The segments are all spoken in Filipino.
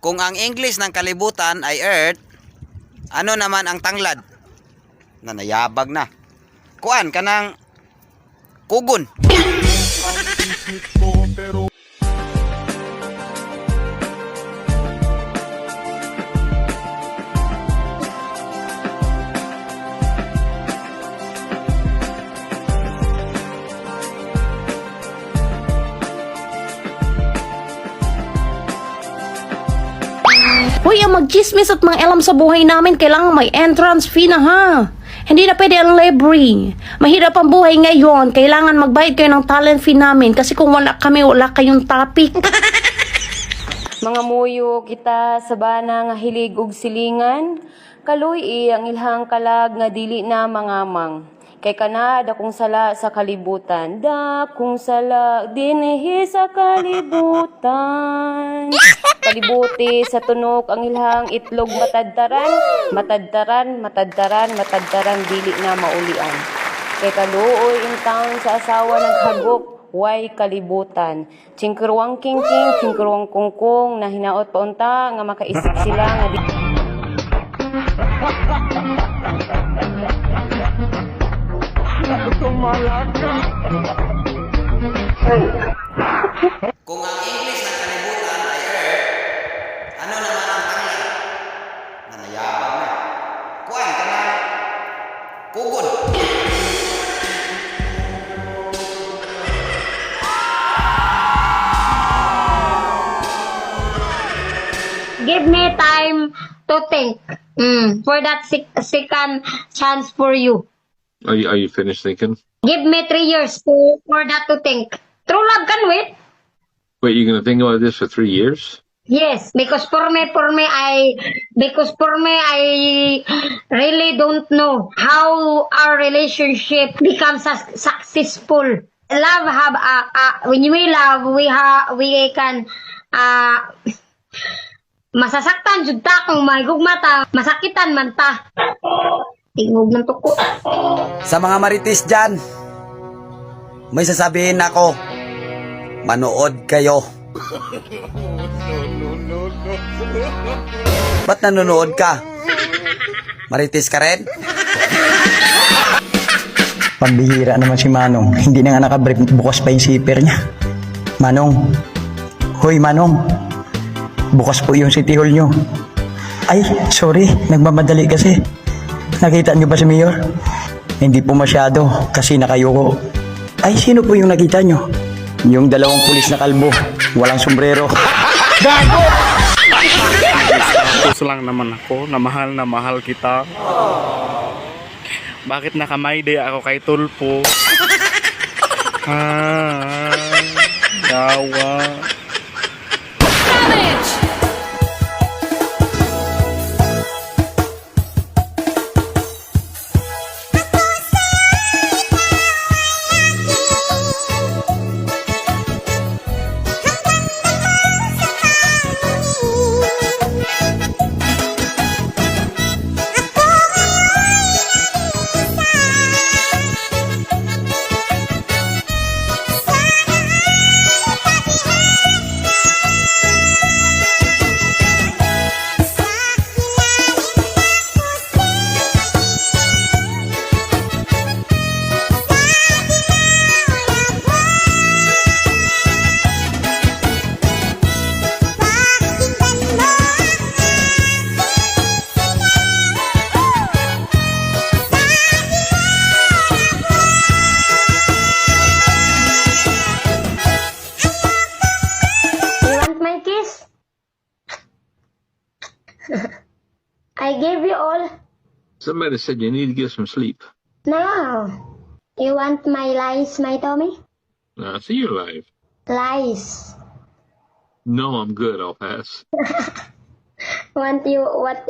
Kung ang English ng kalibutan ay Earth, ano naman ang tanglad? Nanayabag na. Kuan kanang kugon. Hoy, ang mag-chismis at mga alam sa buhay namin, kailangan may entrance fee na ha. Hindi na pwede ang library. Mahirap ang buhay ngayon. Kailangan magbayad kayo ng talent fee namin kasi kung wala kami, wala kayong topic. Mga muyo kita sa bana nga hilig ug silingan, kaluy ang ilhang kalag nga dili na mangamang. Kay kana dakong sala sa kalibutan, dakong sala dinhi sa kalibutan. Kalibuti sa tunok ang ilhang itlog matadtaran dili na maulian. Kay kaluoy in town sa asawa naghagok, way kalibutan. Chingkruwang kingking, chingkruwang kungkong, na hinaot paunta nga makaisip sila nga di... Kung ang English ng kalibutan ay Earth, ano naman ang tanglad? Nanayabag na. Kuan kanang kugon. Give me time to think. For that second chance for you. Are you finished thinking? Give me 3 years for that to think. True love can wait. Wait, you're gonna think about this for 3 years? Yes, because for me, I really don't know how our relationship becomes successful. Love have when we love, we can masasaktan jud ta kung mahigugma ta, masakitan man ta. Tingog ng tuko. Sa mga marites dyan, may sasabihin ako, manood kayo. Ba't nanonood ka? Marites ka rin? Pambihira naman si Manong. Hindi na nga nakabrief, bukas pa yung zipper niya. Manong. Hoy, Manong. Bukas po yung city hall nyo. Ay, sorry. Nagmamadali kasi. Nakita niyo ba si Mayor? Hindi po masyado kasi nakayuko. Ay, sino po yung nakita niyo? Yung dalawang pulis na kalbo. Walang sombrero. Gago! Tapos lang naman ako na mahal kita. Bakit nakamayday ako kay Tulpo? Dawa. I gave you all. Somebody said you need to get some sleep. No. You want my lies, my Tommy? I see you're live. Lies. No, I'm good. I'll pass. What you want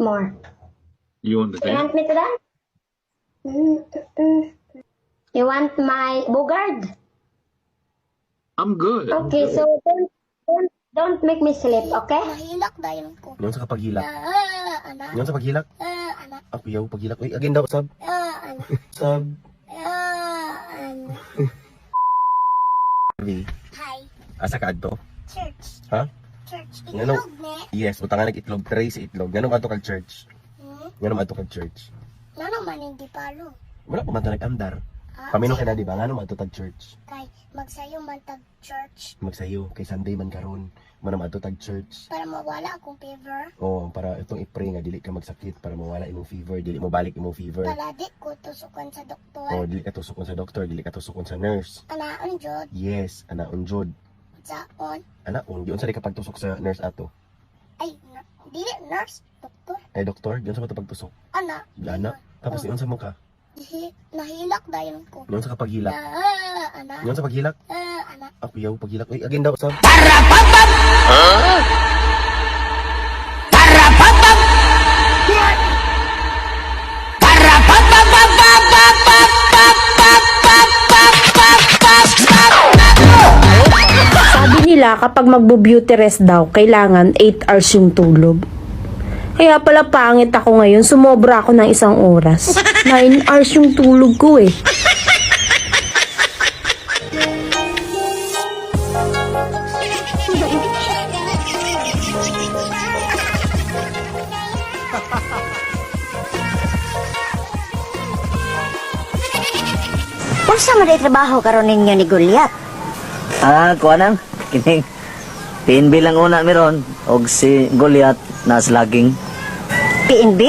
more? You want to You want dance? me to dance? You want my bogard? I'm good. Okay, so don't make me sleep, okay? Mahilak dahil ko. Yon sa paghilak. Anak. Yon sa paghilak. Anak. Ako yaw paghilak. Uy, again daw sab. Anak. Sab. Anak. Hi. Hi. Asa ka adto? Church. Ha? church. Ngano? Itlog, ne? Yes, utangan nag-itlog. Tray sa itlog. Ngano ka kag church? Hmm? Ngano ka kag church? Ano man hindi palo? Wala pa man to nag-andar. Ah, Pamino ka na, di ba? Ngano man to tag church? Kay magsayo man tag church Magsayo. Kay Sunday man karon. Mano man to tag church. para mawala akong fever. Oh, para itong i-pray nga dili ka magsakit para mawala imong fever, dili mo balik imong fever. Paladi ko tusukan sa doktor. Oh, dili ka tusukon sa doktor, dili ka tusukon sa nurse. Anaon jud Yes, ana unjod. saon. Ana un, diyon sa di ka pagtusok sa nurse ato. Ay, dili nurse, doktor. Ay doktor, diyon sa mo to pagtusok. Ana. Ana, tapos diyon sa mukha. Nahilak dayon ko. Diyon sa paghilak. Ana. Diyon sa paghilak. Ana. Ako yaw paghilak. Uy, again daw sab. Sabi nila kapag magbo-beauty rest daw, kailangan 8 hours yung tulog. Kaya pala pangit ako ngayon, sumobra ako ng 1 oras. 9 hours yung tulog ko eh. Unsa man trabaho karon ninyo ni Goliath? Kuha nang kining PNB lang una meron og si Goliath na slugging. PNB?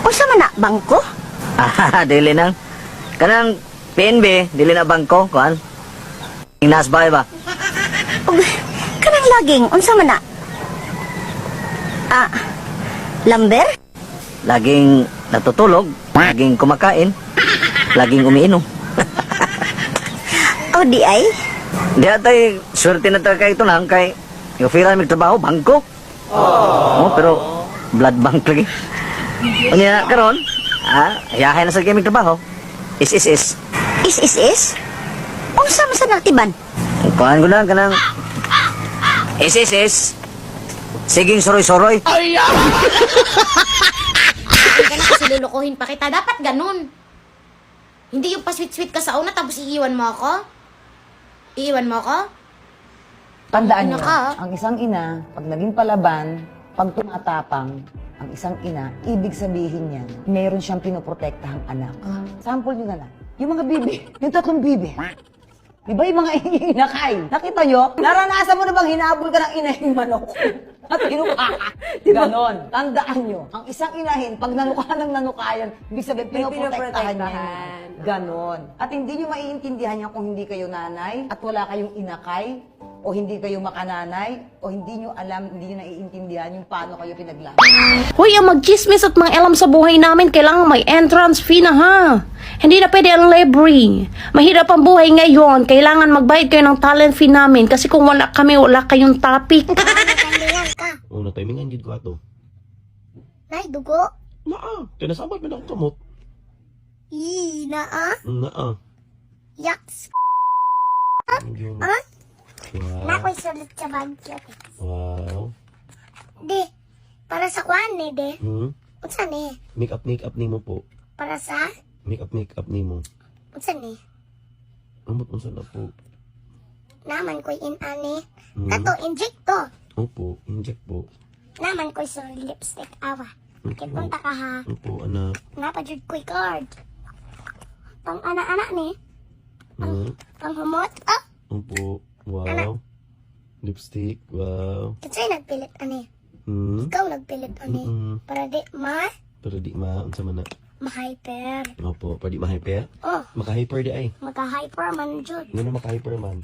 Unsa man na bangko? Dili nang kanang PNB dili na bangko kuan. Nasbay ba? Ug kanang laging unsa man na? Lamber? Laging natutulog, laging kumakain, laging umiinom. O di ay? Di atay swerte na ta kay ito lang kay yung fira mig trabaho bangko. Oh, pero blood bank lagi. Unya karon, hayahay na sa gaming trabaho. Is. Is? Unsa man sa naktiban? Kuhaan ko na kanang is. Siging soroy-soroy. Hindi ka na kasi lulukuhin pa kita. Dapat ganun. Hindi yung pa-sweet-sweet ka sa una tapos iiwan mo ako. Iiwan mo ako? Tandaan Ina niyo, ka. ang isang ina, pag naging palaban, pag tumatapang, ang isang ina, ibig sabihin niyan, meron siyang pinoprotektahang anak. Sample niyo na lang. Yung mga bibi, yung 3 bibi. Di ba yung mga inakay? Nakita nyo? Naranasan mo na bang hinabol ka ng inahing manok? At hinuka ka? Ganon. Tandaan nyo, ang isang inahin, pag nanuka ng nanukayan, ibig sabihin, pinoprotektahan niya. Ganon. At hindi nyo maiintindihan yan kung hindi kayo nanay, at wala kayong inakay, o hindi kayo makananay, o hindi nyo alam, hindi nyo naiintindihan yung paano kayo pinaglaban. Hoy, ang magchismis at mga alam sa buhay namin, kailangan may entrance fee na ha. Hindi na pwede ang library. Mahirap ang buhay ngayon. Kailangan magbayad kayo ng talent fee namin kasi kung wala kami, wala kayong topic. Nakandiyan ka. Oh, natimingan gid ko ato. Nay, dugo. Naa, kinasabay man ako kamot. Naa. Naa. Yaks. Yun. Ah? Wow. Nakoy sulit sa bagyo. Wow. Di. Para sa kwan ni, de. Unsa ni? Make up ni mo po. Para sa? Make up ni mo. Unsa ni? Amot unsa na po. Naman ko'y in-ani. Kato, inject to. Opo, inject po. Naman ko'y sa lipstick. Awa. Kipunta ka ha. Opo, anak. Napajud ko'y card. Pang ana-ana ni. Pang humot. Oh! Opo. Wow. Lipstick. Wow. Kasi nagpilit ani. Ikaw nagpilit ani. Para di Pero di unsa man na. ma-hyper. Opo, pa di ma-hyper. Oh, Maka-hyper di ay. maka-hyper man jud. Ngano maka-hyper man?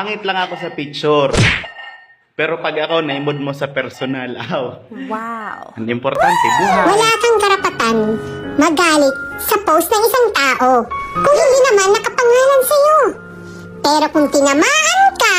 Pangit lang ako sa picture. Pero pag ako, naimod mo sa personal, Wow. ang importante, buhay. Wala kang karapatan magalit sa post ng isang tao kung hindi naman nakapangalan sa'yo. Pero kung tinamaan ka,